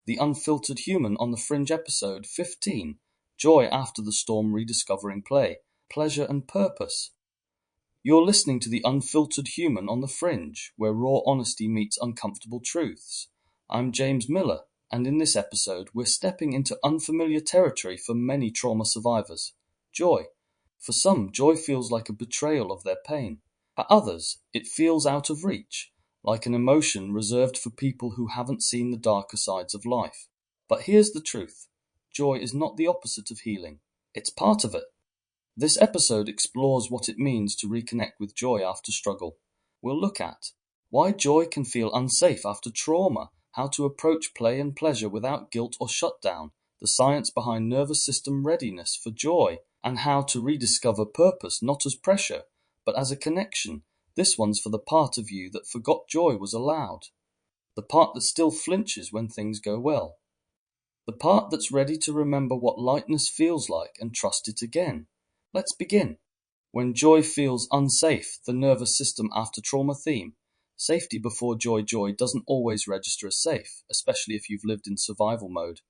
the Unfiltered Human on the Fringe episode 15, Joy After the Storm Rediscovering Play, Pleasure and Purpose. You're listening to the Unfiltered Human on the Fringe, where raw honesty meets uncomfortable truths. I'm James Miller, and in this episode we're stepping into unfamiliar territory for many trauma survivors. Joy. For some, joy feels like a betrayal of their pain. For others, it feels out of reach, like an emotion reserved for people who haven't seen the darker sides of life. But here's the truth. Joy is not the opposite of healing. It's part of it. This episode explores what it means to reconnect with joy after struggle. We'll look at why joy can feel unsafe after trauma, how to approach play and pleasure without guilt or shutdown, the science behind nervous system readiness for joy, and how to rediscover purpose not as pressure, but as a connection. This one's for the part of you that forgot joy was allowed. The part that still flinches when things go well. The part that's ready to remember what lightness feels like and trust it again. Let's begin. When joy feels unsafe, the nervous system after trauma theme. Safety before joy doesn't always register as safe, especially if you've lived in survival mode.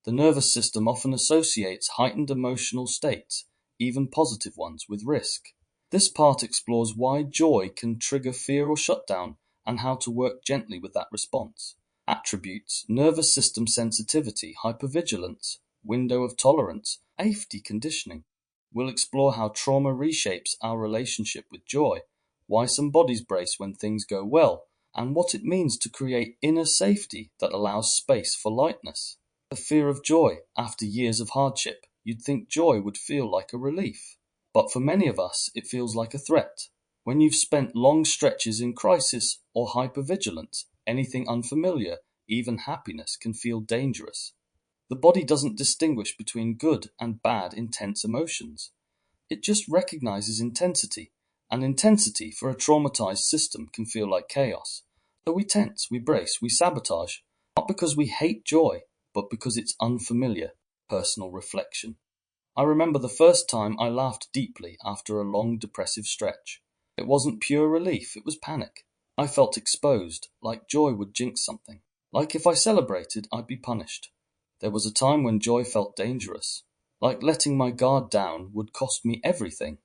The nervous system often associates heightened emotional states, even positive ones, with risk. This part explores why joy can trigger fear or shutdown and how to work gently with that response. Attributes: nervous system sensitivity, hypervigilance, window of tolerance, safety conditioning. We'll explore how trauma reshapes our relationship with joy, why some bodies brace when things go well, and what it means to create inner safety that allows space for lightness. The fear of joy. After years of hardship, you'd think joy would feel like a relief. But for many of us, it feels like a threat. When you've spent long stretches in crisis or hypervigilance, anything unfamiliar, even happiness, can feel dangerous. The body doesn't distinguish between good and bad intense emotions. It just recognizes intensity, and intensity for a traumatized system can feel like chaos. So we tense, we brace, we sabotage, not because we hate joy, but because it's unfamiliar. Personal reflection. I remember the first time I laughed deeply after a long depressive stretch. It wasn't pure relief, it was panic. I felt exposed, like joy would jinx something. Like if I celebrated, I'd be punished. There was a time when joy felt dangerous, like letting my guard down would cost me everything.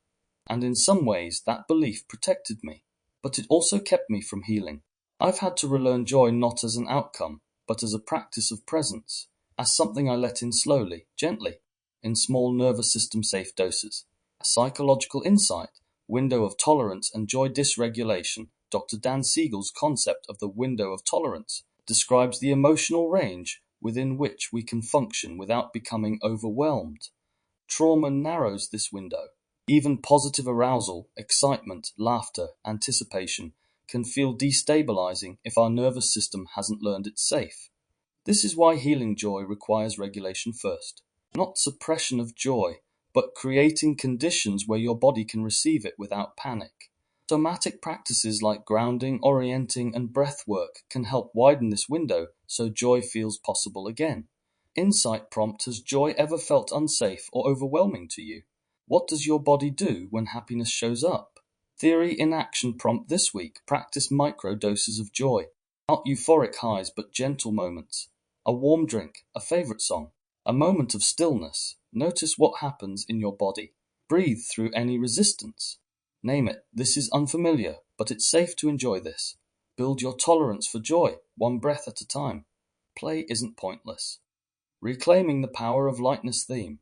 And in some ways, that belief protected me, but it also kept me from healing. I've had to relearn joy not as an outcome, but as a practice of presence, as something I let in slowly, gently, in small nervous system safe doses. A psychological insight, window of tolerance and joy dysregulation. Dr. Dan Siegel's concept of the window of tolerance describes the emotional range within which we can function without becoming overwhelmed. Trauma narrows this window. Even positive arousal, excitement, laughter, anticipation can feel destabilizing if our nervous system hasn't learned it's safe. This is why healing joy requires regulation first. Not suppression of joy, but creating conditions where your body can receive it without panic. Somatic practices like grounding, orienting, and breath work can help widen this window so joy feels possible again. Insight prompt: has joy ever felt unsafe or overwhelming to you? What does your body do when happiness shows up? Theory in action prompt this week: practice micro doses of joy. Not euphoric highs, but gentle moments. A warm drink, a favorite song, a moment of stillness. Notice what happens in your body. Breathe through any resistance. Name it. This is unfamiliar, but it's safe to enjoy this. Build your tolerance for joy, one breath at a time. Play isn't pointless. Reclaiming the power of lightness theme.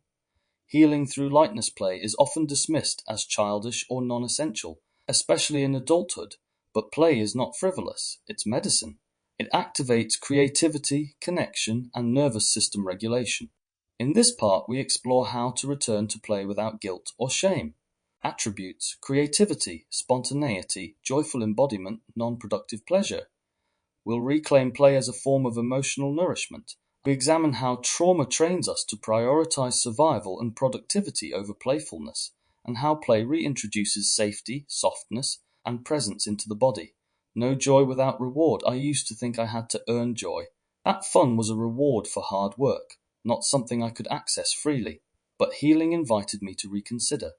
Healing through lightness play is often dismissed as childish or non-essential, especially in adulthood, but play is not frivolous, it's medicine. It activates creativity, connection, and nervous system regulation. In this part, we explore how to return to play without guilt or shame. Attributes: creativity, spontaneity, joyful embodiment, non-productive pleasure. We'll reclaim play as a form of emotional nourishment. We examine how trauma trains us to prioritize survival and productivity over playfulness, and how play reintroduces safety, softness, and presence into the body. No joy without reward. I used to think I had to earn joy. That fun was a reward for hard work, not something I could access freely. But healing invited me to reconsider.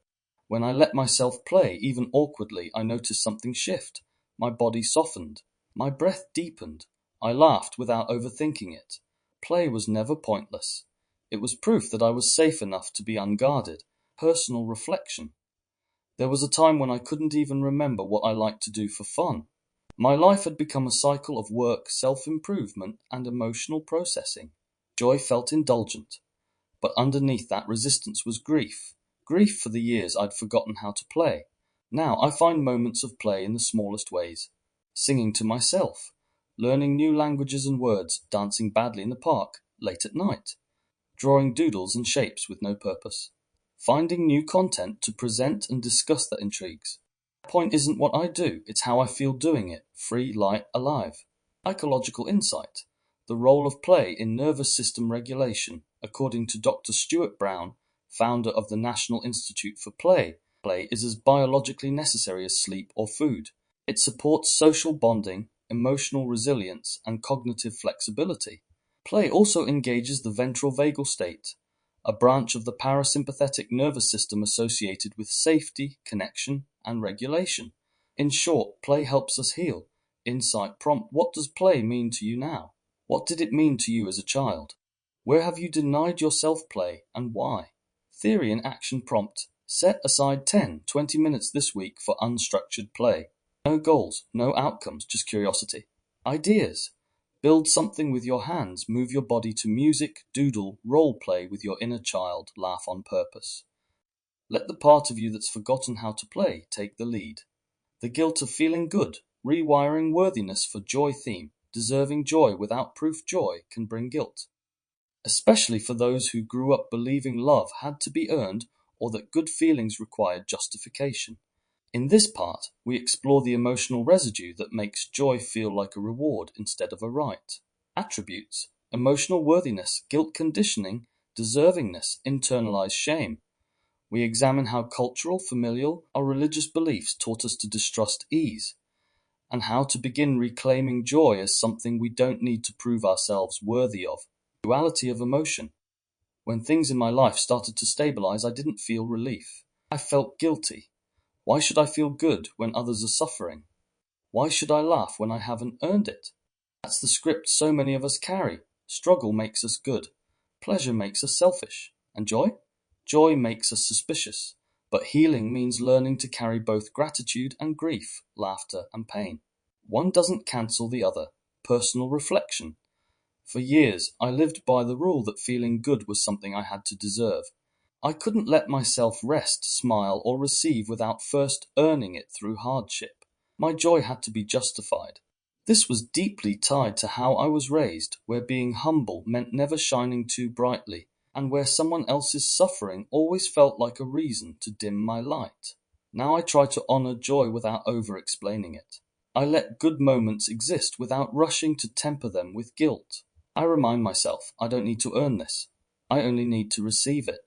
When I let myself play, even awkwardly, I noticed something shift. My body softened. My breath deepened. I laughed without overthinking it. Play was never pointless. It was proof that I was safe enough to be unguarded. Personal reflection. There was a time when I couldn't even remember what I liked to do for fun. My life had become a cycle of work, self-improvement, and emotional processing. Joy felt indulgent, but underneath that resistance was grief. Grief for the years I'd forgotten how to play. Now I find moments of play in the smallest ways. Singing to myself, learning new languages and words, dancing badly in the park, late at night, drawing doodles and shapes with no purpose. Finding new content to present and discuss that intrigues. The point isn't what I do, it's how I feel doing it, free, light, alive. Psychological insight. The role of play in nervous system regulation, according to Dr. Stuart Brown, founder of the National Institute for Play. Play is as biologically necessary as sleep or food. It supports social bonding, emotional resilience, and cognitive flexibility. Play also engages the ventral vagal state, a branch of the parasympathetic nervous system associated with safety, connection, and regulation. In short, play helps us heal. Insight prompt: what does play mean to you now? What did it mean to you as a child? Where have you denied yourself play, and why? Theory in action prompt: set aside 10-20 minutes this week for unstructured play. No goals, no outcomes, just curiosity. Ideas: build something with your hands, move your body to music, doodle, role play with your inner child, laugh on purpose. Let the part of you that's forgotten how to play take the lead. The guilt of feeling good, rewiring worthiness for joy theme. Deserving joy without proof joy can bring guilt, especially for those who grew up believing love had to be earned or that good feelings required justification. In this part, we explore the emotional residue that makes joy feel like a reward instead of a right. Attributes: emotional worthiness, guilt conditioning, deservingness, internalized shame. We examine how cultural, familial, or religious beliefs taught us to distrust ease, and how to begin reclaiming joy as something we don't need to prove ourselves worthy of. Duality of emotion. When things in my life started to stabilize, I didn't feel relief. I felt guilty. Why should I feel good when others are suffering? Why should I laugh when I haven't earned it? That's the script so many of us carry. Struggle makes us good. Pleasure makes us selfish. And joy? Joy makes us suspicious. But healing means learning to carry both gratitude and grief, laughter and pain. One doesn't cancel the other. Personal reflection. For years, I lived by the rule that feeling good was something I had to deserve. I couldn't let myself rest, smile, or receive without first earning it through hardship. My joy had to be justified. This was deeply tied to how I was raised, where being humble meant never shining too brightly, and where someone else's suffering always felt like a reason to dim my light. Now I try to honor joy without over-explaining it. I let good moments exist without rushing to temper them with guilt. I remind myself I don't need to earn this. I only need to receive it.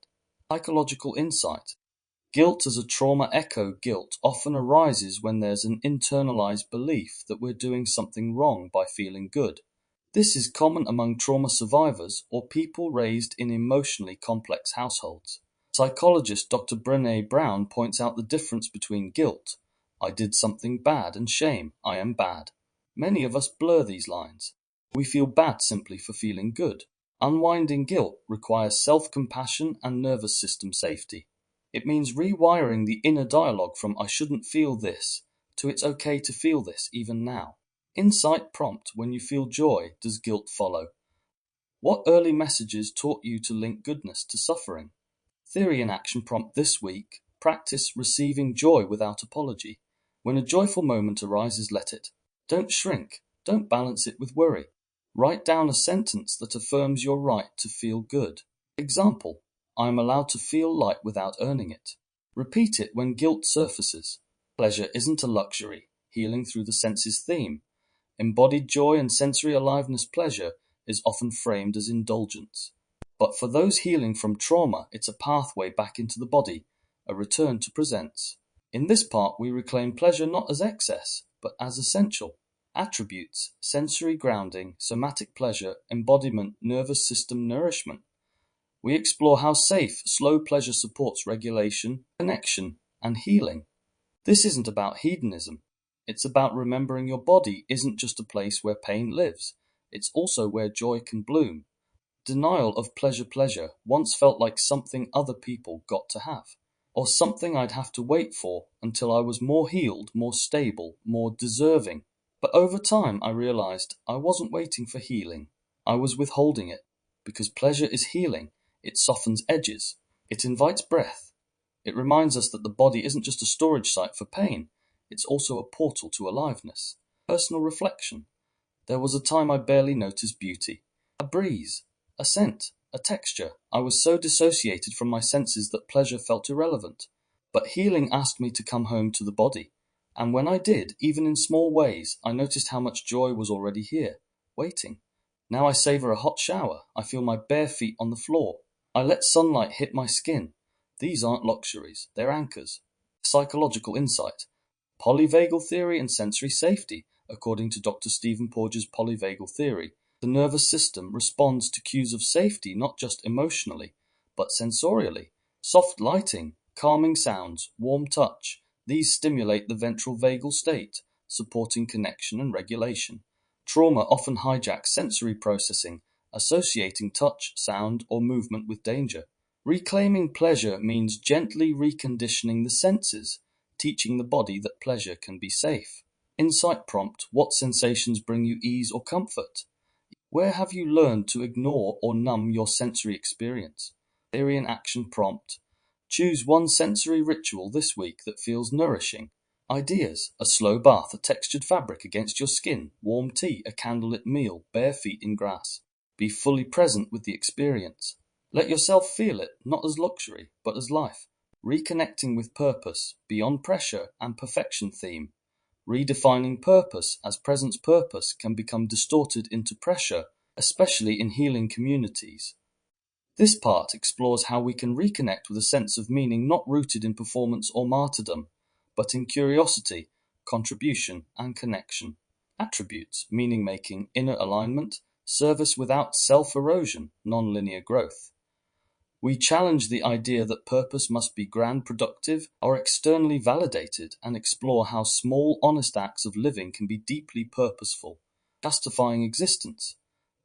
Psychological insight. Guilt as a trauma echo. Guilt often arises when there's an internalized belief that we're doing something wrong by feeling good. This is common among trauma survivors or people raised in emotionally complex households. Psychologist Dr. Brené Brown points out the difference between guilt, I did something bad, and shame, I am bad. Many of us blur these lines. We feel bad simply for feeling good. Unwinding guilt requires self-compassion and nervous system safety. It means rewiring the inner dialogue from I shouldn't feel this to it's okay to feel this even now. Insight prompt: when you feel joy, does guilt follow? What early messages taught you to link goodness to suffering? Theory in action prompt this week: practice receiving joy without apology. When a joyful moment arises, let it. Don't shrink. Don't balance it with worry. Write down a sentence that affirms your right to feel good. Example: I am allowed to feel light without earning it. Repeat it when guilt surfaces. Pleasure isn't a luxury. Healing through the senses theme. Embodied joy and sensory aliveness. Pleasure is often framed as indulgence. But for those healing from trauma, it's a pathway back into the body, a return to presence. In this part, we reclaim pleasure not as excess, but as essential. Attributes: sensory grounding, somatic pleasure, embodiment, nervous system nourishment. We explore how safe, slow pleasure supports regulation, connection, and healing. This isn't about hedonism. It's about remembering your body isn't just a place where pain lives. It's also where joy can bloom. Denial of pleasure once felt like something other people got to have, or something I'd have to wait for until I was more healed, more stable, more deserving. But over time I realized I wasn't waiting for healing. I was withholding it, because pleasure is healing. It softens edges. It invites breath. It reminds us that the body isn't just a storage site for pain, it's also a portal to aliveness. Personal reflection. There was a time I barely noticed beauty. A breeze, a scent, a texture. I was so dissociated from my senses that pleasure felt irrelevant. But healing asked me to come home to the body. And when I did, even in small ways, I noticed how much joy was already here, waiting. Now I savor a hot shower. I feel my bare feet on the floor. I let sunlight hit my skin. These aren't luxuries, they're anchors. Psychological insight. Polyvagal theory and sensory safety. According to Dr. Stephen Porges' polyvagal theory, the nervous system responds to cues of safety not just emotionally, but sensorially. Soft lighting, calming sounds, warm touch, these stimulate the ventral vagal state, supporting connection and regulation. Trauma often hijacks sensory processing, associating touch, sound, or movement with danger. Reclaiming pleasure means gently reconditioning the senses, teaching the body that pleasure can be safe. Insight prompt: what sensations bring you ease or comfort? Where have you learned to ignore or numb your sensory experience? Theory and action prompt: choose one sensory ritual this week that feels nourishing. Ideas: a slow bath, a textured fabric against your skin, warm tea, a candlelit meal, bare feet in grass. Be fully present with the experience. Let yourself feel it, not as luxury, but as life. Reconnecting with purpose, beyond pressure and perfection theme. Redefining purpose, as presence purpose can become distorted into pressure, especially in healing communities. This part explores how we can reconnect with a sense of meaning not rooted in performance or martyrdom, but in curiosity, contribution, and connection. Attributes: meaning-making, inner alignment, service without self-erosion, non-linear growth. We challenge the idea that purpose must be grand, productive, or externally validated, and explore how small, honest acts of living can be deeply purposeful. Justifying existence.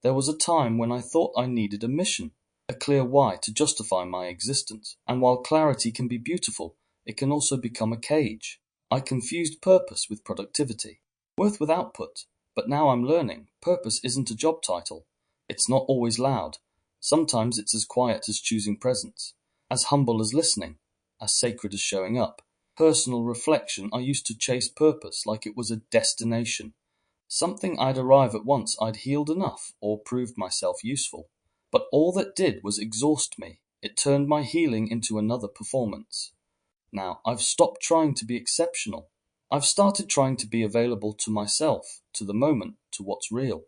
There was a time when I thought I needed a mission, a clear why to justify my existence. And while clarity can be beautiful, it can also become a cage. I confused purpose with productivity, worth with output. But now I'm learning, purpose isn't a job title. It's not always loud. Sometimes it's as quiet as choosing presence, as humble as listening, as sacred as showing up. Personal reflection: I used to chase purpose like it was a destination, something I'd arrive at once I'd healed enough or proved myself useful. But all that did was exhaust me. It turned my healing into another performance. Now, I've stopped trying to be exceptional. I've started trying to be available to myself, to the moment, to what's real.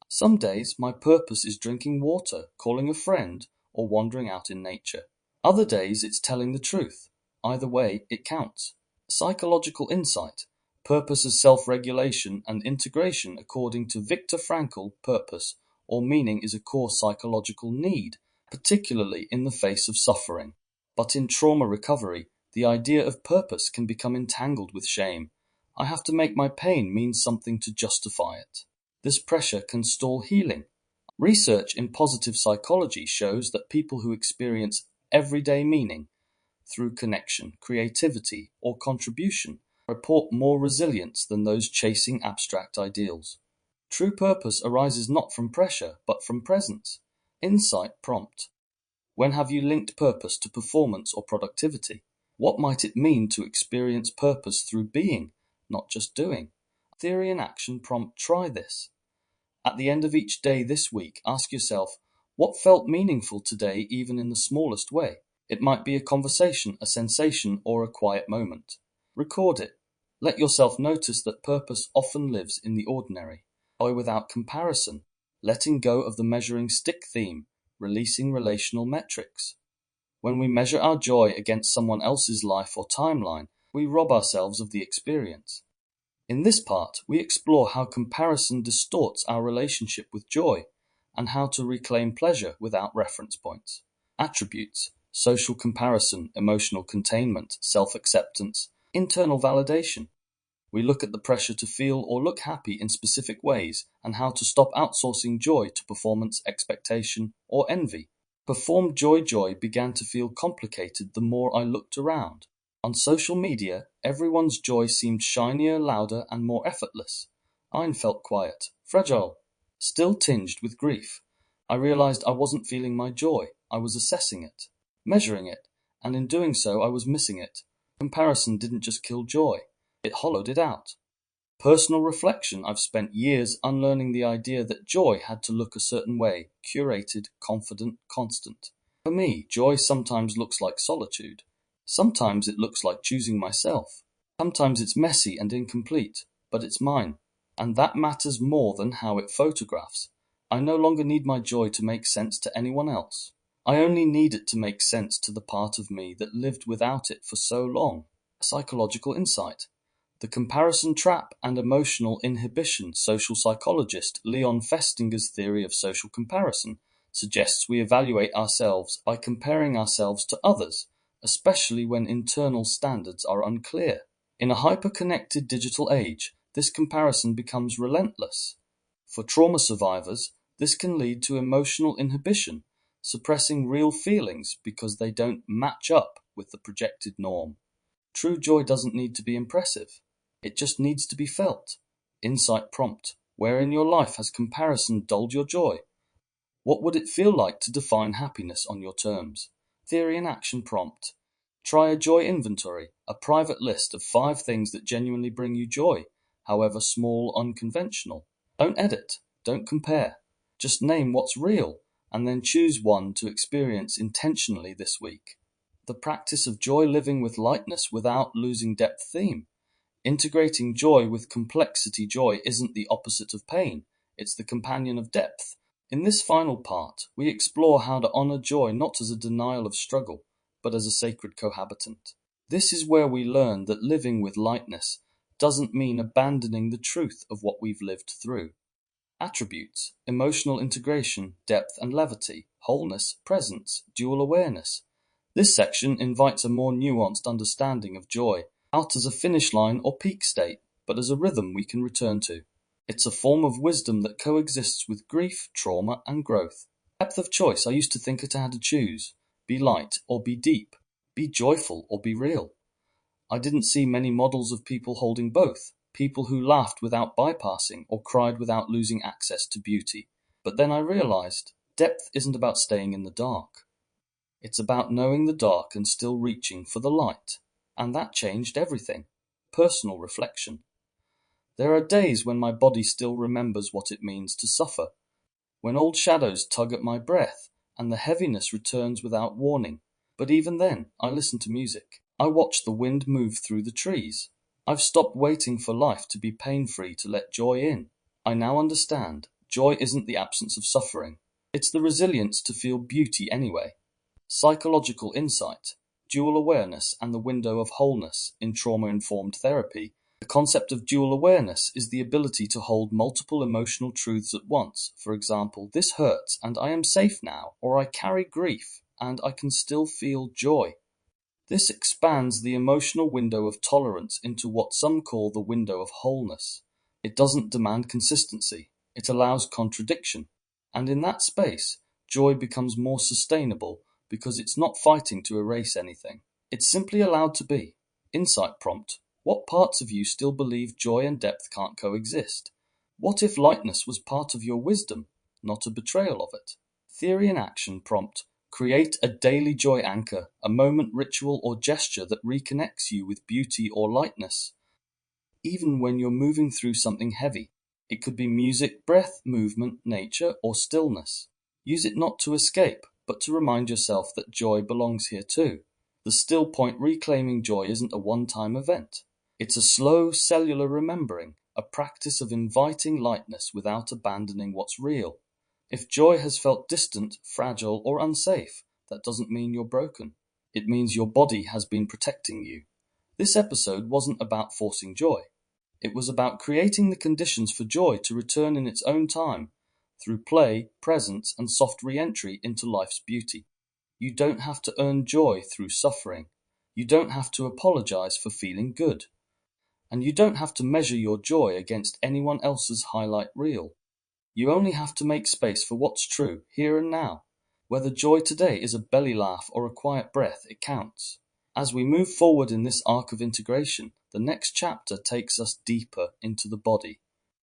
Some days my purpose is drinking water, calling a friend, or wandering out in nature. Other days it's telling the truth. Either way, it counts. Psychological insight: purpose as self-regulation and integration. According to Viktor Frankl, purpose or meaning is a core psychological need, particularly in the face of suffering. But in trauma recovery, the idea of purpose can become entangled with shame. I have to make my pain mean something to justify it. This pressure can stall healing. Research in positive psychology shows that people who experience everyday meaning through connection, creativity, or contribution report more resilience than those chasing abstract ideals. True purpose arises not from pressure, but from presence. Insight prompt: when have you linked purpose to performance or productivity? What might it mean to experience purpose through being, not just doing? Theory and action prompt: try this. At the end of each day this week, ask yourself, what felt meaningful today, even in the smallest way? It might be a conversation, a sensation, or a quiet moment. Record it. Let yourself notice that purpose often lives in the ordinary. Joy without comparison, letting go of the measuring stick theme, releasing relational metrics. When we measure our joy against someone else's life or timeline, we rob ourselves of the experience. In this part, we explore how comparison distorts our relationship with joy and how to reclaim pleasure without reference points. Attributes: social comparison, emotional containment, self-acceptance, internal validation. We look at the pressure to feel or look happy in specific ways and how to stop outsourcing joy to performance, expectation, or envy. Performed joy began to feel complicated the more I looked around. On social media, everyone's joy seemed shinier, louder, and more effortless. Mine felt quiet, fragile, still tinged with grief. I realized I wasn't feeling my joy. I was assessing it, measuring it, and in doing so I was missing it. Comparison didn't just kill joy, it hollowed it out. Personal reflection: I've spent years unlearning the idea that joy had to look a certain way, curated, confident, constant. For me, joy sometimes looks like solitude. Sometimes it looks like choosing myself. Sometimes it's messy and incomplete, but it's mine. And that matters more than how it photographs. I no longer need my joy to make sense to anyone else. I only need it to make sense to the part of me that lived without it for so long. A psychological insight. The comparison trap and emotional inhibition. Social psychologist Leon Festinger's theory of social comparison suggests we evaluate ourselves by comparing ourselves to others, especially when internal standards are unclear. In a hyper-connected digital age, this comparison becomes relentless. For trauma survivors, this can lead to emotional inhibition, suppressing real feelings because they don't match up with the projected norm. True joy doesn't need to be impressive. It just needs to be felt. Insight prompt: where in your life has comparison dulled your joy? What would it feel like to define happiness on your terms? Theory in action prompt: try a joy inventory, a private list of 5 things that genuinely bring you joy, however small, unconventional. Don't edit, don't compare. Just name what's real, and then choose one to experience intentionally this week. The practice of joy living with lightness without losing depth theme. Integrating joy with complexity. Joy isn't the opposite of pain, it's the companion of depth. In this final part, we explore how to honor joy not as a denial of struggle, but as a sacred cohabitant. This is where we learn that living with lightness doesn't mean abandoning the truth of what we've lived through. Attributes: emotional integration, depth and levity, wholeness, presence, dual awareness. This section invites a more nuanced understanding of joy, not as a finish line or peak state, but as a rhythm we can return to. It's a form of wisdom that coexists with grief, trauma, and growth. Depth of choice: I used to think I had to choose. Be light or be deep. Be joyful or be real. I didn't see many models of people holding both. People who laughed without bypassing or cried without losing access to beauty. But then I realized depth isn't about staying in the dark. It's about knowing the dark and still reaching for the light. And that changed everything. Personal reflection. There are days when my body still remembers what it means to suffer, when old shadows tug at my breath and the heaviness returns without warning. But even then, I listen to music. I watch the wind move through the trees. I've stopped waiting for life to be pain-free to let joy in. I now understand joy isn't the absence of suffering. It's the resilience to feel beauty anyway. Psychological insight, dual awareness and the window of wholeness in trauma-informed therapy. The concept of dual awareness is the ability to hold multiple emotional truths at once. For example, this hurts and I am safe now, or I carry grief and I can still feel joy. This expands the emotional window of tolerance into what some call the window of wholeness. It doesn't demand consistency, it allows contradiction. And in that space, joy becomes more sustainable because it's not fighting to erase anything. It's simply allowed to be. Insight prompt: what parts of you still believe joy and depth can't coexist? What if lightness was part of your wisdom, not a betrayal of it? Theory in action prompt: create a daily joy anchor, a moment, ritual, or gesture that reconnects you with beauty or lightness. Even when you're moving through something heavy, it could be music, breath, movement, nature, or stillness. Use it not to escape, but to remind yourself that joy belongs here too. The still point: reclaiming joy isn't a one-time event. It's a slow, cellular remembering, a practice of inviting lightness without abandoning what's real. If joy has felt distant, fragile, or unsafe, that doesn't mean you're broken. It means your body has been protecting you. This episode wasn't about forcing joy. It was about creating the conditions for joy to return in its own time, through play, presence, and soft re-entry into life's beauty. You don't have to earn joy through suffering. You don't have to apologize for feeling good. And you don't have to measure your joy against anyone else's highlight reel. You only have to make space for what's true, here and now. Whether joy today is a belly laugh or a quiet breath, it counts. As we move forward in this arc of integration, the next chapter takes us deeper into the body.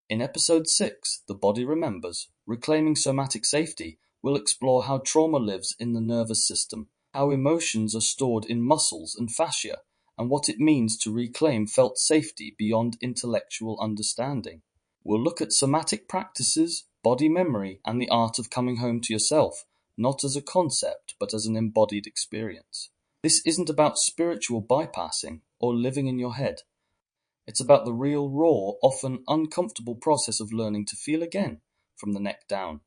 In episode 6, The Body Remembers, Reclaiming Somatic Safety, we'll explore how trauma lives in the nervous system, how emotions are stored in muscles and fascia, and what it means to reclaim felt safety beyond intellectual understanding. We'll look at somatic practices, body memory, and the art of coming home to yourself, not as a concept, but as an embodied experience. This isn't about spiritual bypassing or living in your head. It's about the real, raw, often uncomfortable process of learning to feel again from the neck down.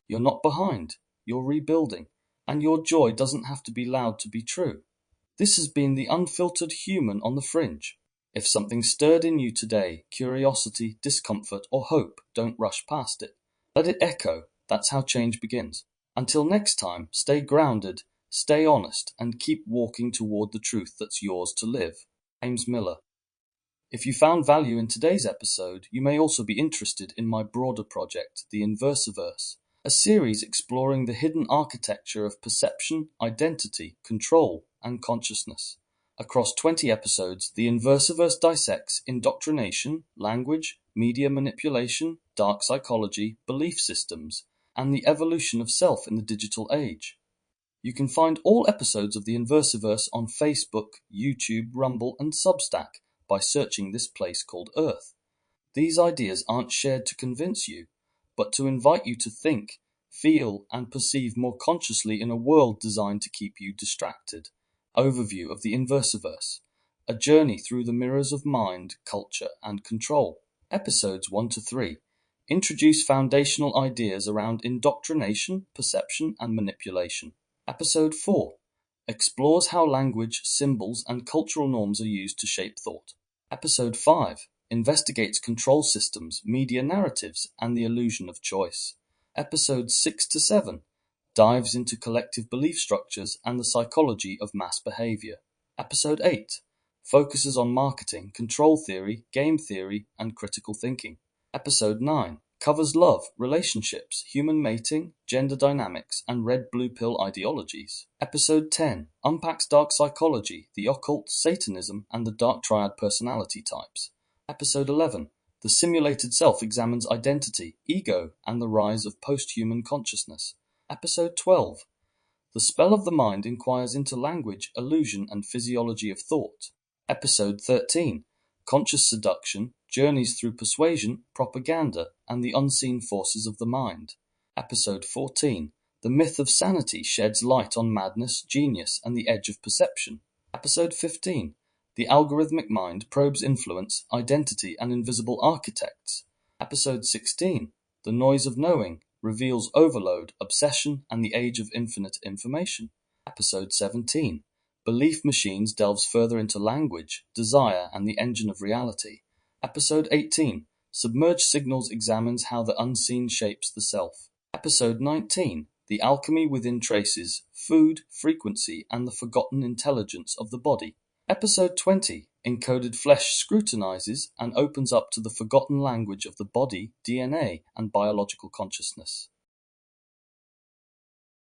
You're not behind, you're rebuilding, and your joy doesn't have to be loud to be true. This has been the Unfiltered Human on the Fringe. If something stirred in you today, curiosity, discomfort, or hope, don't rush past it. Let it echo. That's how change begins. Until next time, stay grounded, stay honest, and keep walking toward the truth that's yours to live. James Miller. If you found value in today's episode, you may also be interested in my broader project, The Inversiverse, a series exploring the hidden architecture of perception, identity, control, and consciousness. Across 20 episodes, The Inversiverse dissects indoctrination, language, media manipulation, dark psychology, belief systems, and the evolution of self in the digital age. You can find all episodes of The Inversiverse on Facebook, YouTube, Rumble, and Substack by searching this place called Earth. These ideas aren't shared to convince you, but to invite you to think, feel, and perceive more consciously in a world designed to keep you distracted. Overview of the Inversiverse, a journey through the mirrors of mind, culture, and control. Episodes 1 to 3 introduce foundational ideas around indoctrination, perception, and manipulation. Episode 4 explores how language, symbols, and cultural norms are used to shape thought. Episode 5 investigates control systems, media narratives, and the illusion of choice. Episodes 6 to 7 dives into collective belief structures and the psychology of mass behavior. Episode 8 focuses on marketing, control theory, game theory, and critical thinking. Episode 9 covers love, relationships, human mating, gender dynamics, and red-blue pill ideologies. Episode 10 unpacks dark psychology, the occult, Satanism, and the dark triad personality types. Episode 11 The Simulated Self examines identity, ego, and the rise of post-human consciousness. Episode 12 The Spell of the Mind inquires into language, illusion, and physiology of thought. Episode 13 Conscious Seduction, Journeys Through Persuasion, Propaganda, and the Unseen Forces of the Mind. Episode 14 The Myth of Sanity sheds light on madness, genius, and the edge of perception. Episode 15 The Algorithmic Mind probes influence, identity, and invisible architects. Episode 16 The Noise of Knowing reveals overload, obsession, and the age of infinite information. Episode 17 Belief Machines delves further into language, desire, and the engine of reality. Episode 18 Submerged Signals examines how the unseen shapes the self. Episode 19 The Alchemy Within Traces, Food, Frequency, and the Forgotten Intelligence of the Body. Episode 20 Encoded Flesh scrutinizes and opens up to the forgotten language of the body, DNA, and biological consciousness.